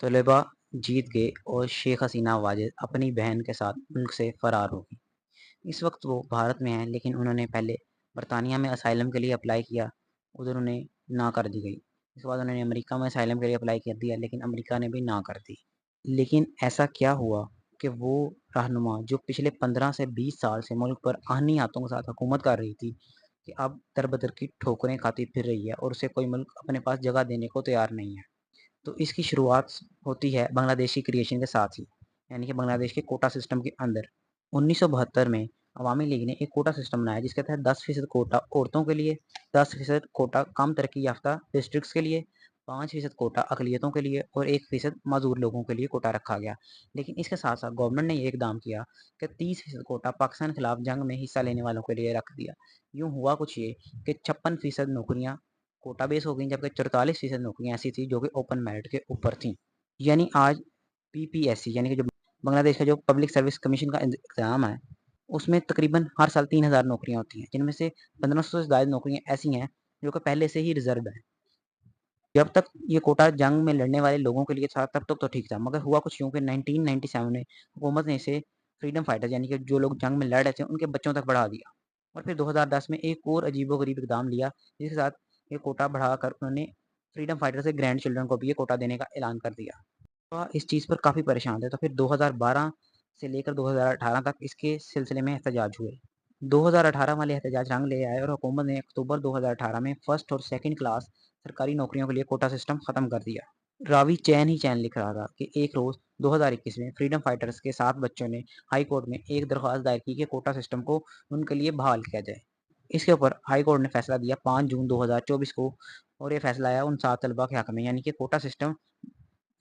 طلباء जीत गए और शेख हसीना वाजिद अपनी बहन के साथ मुल्क से फ़रार हो गई। इस वक्त वो भारत में हैं, लेकिन उन्होंने पहले बरतानिया में असाइलम के लिए अप्लाई किया, उधर उन्हें ना कर दी गई। इसके बाद उन्होंने अमेरिका में असाइलम के लिए अप्लाई कर दिया, लेकिन अमेरिका ने भी ना कर दी। लेकिन ऐसा क्या हुआ कि वो रहनुमा जो पिछले 15 से 20 साल से मुल्क पर आहनी हाथों के साथ हुकूमत कर रही थी, कि अब दर-बदर की ठोकरें खाती फिर रही है और उसे कोई मुल्क अपने पास जगह देने को तैयार नहीं है। तो इसकी शुरुआत होती है बांग्लादेश की क्रिएशन के साथ ही, यानी कि बांग्लादेश के कोटा सिस्टम के अंदर। 1972 में अवामी लीग ने एक कोटा सिस्टम बनाया, जिसके तहत 10% कोटा औरतों के लिए, 10% कोटा कम तरक्की याफ्ता डिस्ट्रिक्ट्स के लिए, 5% कोटा अकलियतों के लिए और 1% मजदूर लोगों के लिए कोटा रखा गया। लेकिन इसके साथ साथ गवर्नमेंट ने ये इकदाम किया कि 30% कोटा पाकिस्तान के खिलाफ जंग में हिस्सा लेने वालों के लिए रख दिया। यूँ हुआ कुछ ये कि 56% नौकरियाँ कोटा बेस हो गई, जबकि 44% नौकरियाँ ऐसी थी जो कि ओपन मेरिट के ऊपर थी। यानी आज पीपीएससी यानी कि जो बांग्लादेश का जो पब्लिक सर्विस कमीशन का एग्ज़ाम है, उसमें तकरीबन हर साल 3000 नौकरियाँ होती हैं, जिनमें से 1500 से ज़्यादा नौकरियाँ ऐसी हैं जो कि पहले से ही रिज़र्व्ड हैं। जब तक ये कोटा जंग में लड़ने वाले लोगों के लिए था, तब तक तो ठीक था, मगर हुआ कुछ यूँ कि 1997 में हुकूमत ने इसे फ्रीडम फाइटर्स यानी कि जो लोग जंग में लड़ रहे थे, उनके बच्चों तक बढ़ा दिया। और फिर 2010 में एक और अजीबो-गरीब इक़दाम लिया, जिसके साथ ये कोटा बढ़ाकर उन्होंने फ्रीडम फाइटर्स के ग्रैंड चिल्ड्रन को भी ये कोटा देने का ऐलान कर दिया। इस चीज़ पर काफ़ी परेशान थे, तो फिर 2012 से लेकर 2018 तक इसके सिलसिले में एहतजाज हुए। 2018 वाले एहतजाज रंग ले आए और हुकूमत ने अक्टूबर 2018 में फर्स्ट और सेकंड क्लास सरकारी नौकरियों के लिए कोटा सिस्टम खत्म कर दिया। रावी चैन ही चैन लिख रहा था कि एक रोज़ 2021 में फ्रीडम फाइटर्स के 7 बच्चों ने हाई कोर्ट में एक दरख्वास्त दायर की कि कोटा सिस्टम को उनके लिए बहाल किया जाए। इसके ऊपर हाई कोर्ट ने फैसला दिया 5 जून 2024 को, और ये फैसला आया उन 7 तलबा के हक में, यानी कि कोटा सिस्टम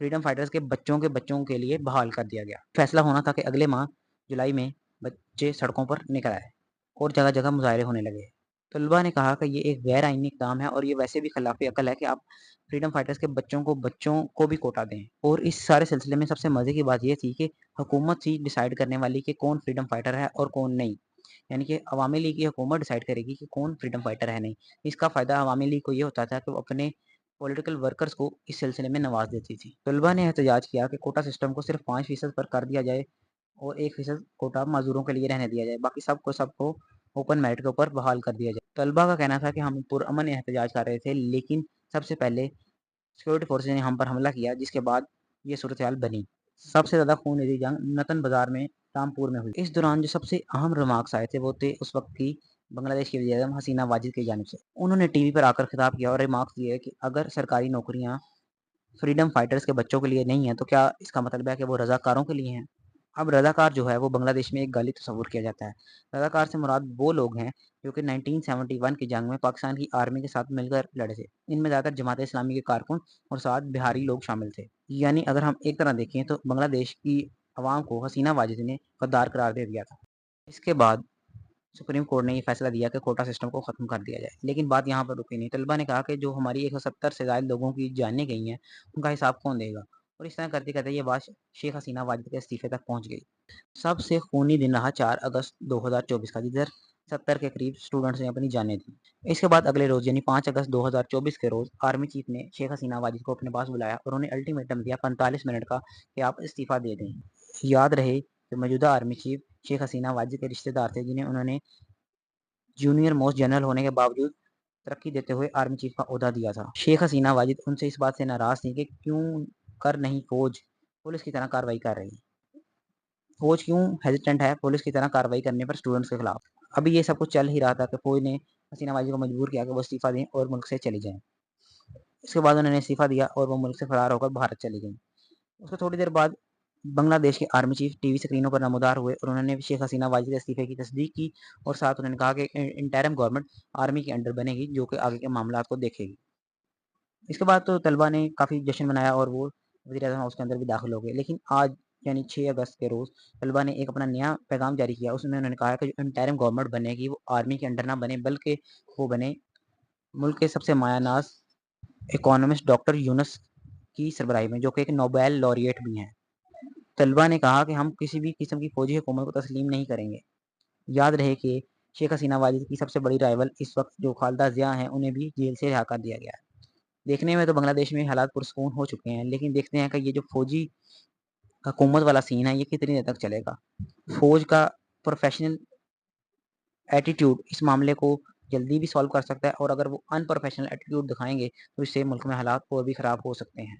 फ्रीडम फाइटर्स के बच्चों के लिए बहाल कर दिया गया। फैसला होना था कि अगले माह जुलाई में बच्चे सड़कों पर निकल आए और जगह-जगह मुज़ाहरे होने लगे। तलबा ने कहा कि ये एक गैर आईनी इक़दाम है और ये वैसे भी खिलाफ़ अक़ल है कि आप फ्रीडम फाइटर्स के बच्चों को भी कोटा दें। और इस सारे सिलसिले में सबसे मज़े की बात ये थी कि हुकूमत ही डिसाइड करने वाली कि कौन फ्रीडम फाइटर है और कौन नहीं। यानी कि अवामी लीग की हुकूमत डिसाइड करेगी कि कौन फ्रीडम फाइटर है नहीं। इसका फ़ायदा अवामी लीग को ये होता था कि वो अपने पॉलिटिकल वर्कर्स को इस सिलसिले में नवाज़ देती थी। तलबा ने एहतजाज किया कि कोटा सिस्टम को सिर्फ़ 5% पर कर दिया जाए और 1% कोटा मज़दूरों के लिए रहने दिया जाए। बाकी सबको ओपन मेरिट के ऊपर बहाल कर दिया जाए। तलबा का कहना था कि हम पुरअमन एहतजाज कर रहे थे, लेकिन सबसे पहले सिक्योरिटी फोर्सेस ने हम पर हमला किया, जिसके बाद ये सूरत-ए-हाल बनी। सबसे ज़्यादा खून-रेज़ी जंग नतन बाज़ार में रामपुर में हुई। इस दौरान जो सबसे अहम रिमार्क्स आए थे, वो थे उस वक़्त की बांग्लादेश की वज़ीर-ए-आज़म हसीना वाजिद की जानिब से। उन्होंने टीवी पर आकर खिताब किया और रिमार्क्स दिए कि अगर सरकारी नौकरियाँ फ्रीडम फाइटर्स के बच्चों के लिए नहीं है, तो क्या इसका मतलब है कि वो रज़ाकारों के लिए हैं? अब रज़ाकार जो है वो बांग्लादेश में एक गाली तस्वुर किया जाता है। रज़ाकार से मुराद वो लोग हैं जो कि 1971 की जंग में पाकिस्तान की आर्मी के साथ मिलकर लड़े थे। इनमें ज़्यादातर जमात-ए-इस्लामी के कारकुन और साथ बिहारी लोग शामिल थे। यानी अगर हम एक तरह देखें तो बांग्लादेश की अवाम को हसीना वाजिद ने गद्दार करार दे दिया था। इसके बाद सुप्रीम कोर्ट ने ये फैसला दिया कि कोटा सिस्टम को ख़त्म कर दिया जाए। लेकिन बात यहाँ पर रुकी नहीं। तलबा ने कहा कि जो हमारी 170 से ज़ायद लोगों की जानें गई हैं, उनका हिसाब कौन देगा? और इस तरह करते-करते ये बात शेख हसीना वाजिद के इस्तीफ़े तक पहुँच गई। सबसे खूनी दिन रहा 4 अगस्त 2024 का, जिधर 70 के करीब स्टूडेंट्स ने अपनी जानें दी। इसके बाद अगले रोज़ यानी 5 अगस्त 2024 के रोज़ आर्मी चीफ ने शेख हसीना वाजिद को अपने पास बुलाया और उन्हें अल्टीमेटम दिया 45 मिनट का कि आप इस्तीफ़ा दे दें। याद रहे कि मौजूदा आर्मी चीफ शेख हसीना वाजिद के रिश्तेदार थे, जिन्हें उन्होंने जूनियर मोस्ट जनरल होने के बावजूद तरक्की देते हुए आर्मी चीफ का ओहदा दिया था। शेख हसीना वाजिद उनसे इस बात से नाराज़ थी कि क्यों कर नहीं फ़ौज पुलिस की तरह कार्रवाई कर रही है। फ़ौज क्यों हेज़िटेंट है पुलिस की तरह कार्रवाई करने पर स्टूडेंट्स के खिलाफ। अभी ये सब कुछ चल ही रहा था कि फ़ौज ने हसीना वाजिद को मजबूर किया कि वो इस्तीफ़ा दें और मुल्क से चली जाएँ। इसके बाद उन्होंने इस्तीफ़ा दिया और वो मुल्क से फ़रार होकर भारत चली गईं। उसके थोड़ी देर बाद बांग्लादेश के आर्मी चीफ टीवी स्क्रीनों पर नमूदार हुए और उन्होंने शेख हसीना वाजिद के इस्तीफ़े की तस्दीक की और साथ उन्होंने कहा कि इंटरिम गवर्नमेंट आर्मी के अंडर बनेगी, जो कि आगे के मामलात को देखेगी। इसके बाद तो तलबा ने काफ़ी जश्न मनाया और वो वज़ीर-ए-आज़म हाउस के अंदर भी दाखिल हो गए। लेकिन आज यानी 6 अगस्त के रोज़ तलबा ने एक अपना नया पैगाम जारी किया। उसमें उन्होंने कहा कि जो इंटरिम गवर्नमेंट बनेगी, वो आर्मी के अंडर ना बने, बल्कि वो बने मुल्क के सबसे मायानाज़ इकोनॉमिस्ट डॉक्टर यूनुस की सरबराही में, जो कि एक नोबेल लॉरिएट भी हैं। तलबा ने कहा कि हम किसी भी किस्म की फ़ौजी हुकूमत को तस्लीम नहीं करेंगे। याद रहे कि शेख हसीना वाजिद की सबसे बड़ी राइवल इस वक़्त जो खालिदा ज़िया हैं, उन्हें भी जेल से रिहा कर दिया गया है। دیکھنے میں تو بنگلہ دیش میں حالات پرسکون ہو چکے ہیں، لیکن دیکھتے ہیں کہ یہ جو فوجی حکومت والا سین ہے یہ کتنی دیر تک چلے گا۔ فوج کا پروفیشنل ایٹیٹیوڈ اس معاملے کو جلدی بھی سالو کر سکتا ہے، اور اگر وہ ان پروفیشنل ایٹیٹیوڈ دکھائیں گے تو اس سے ملک میں حالات اور بھی خراب ہو سکتے ہیں۔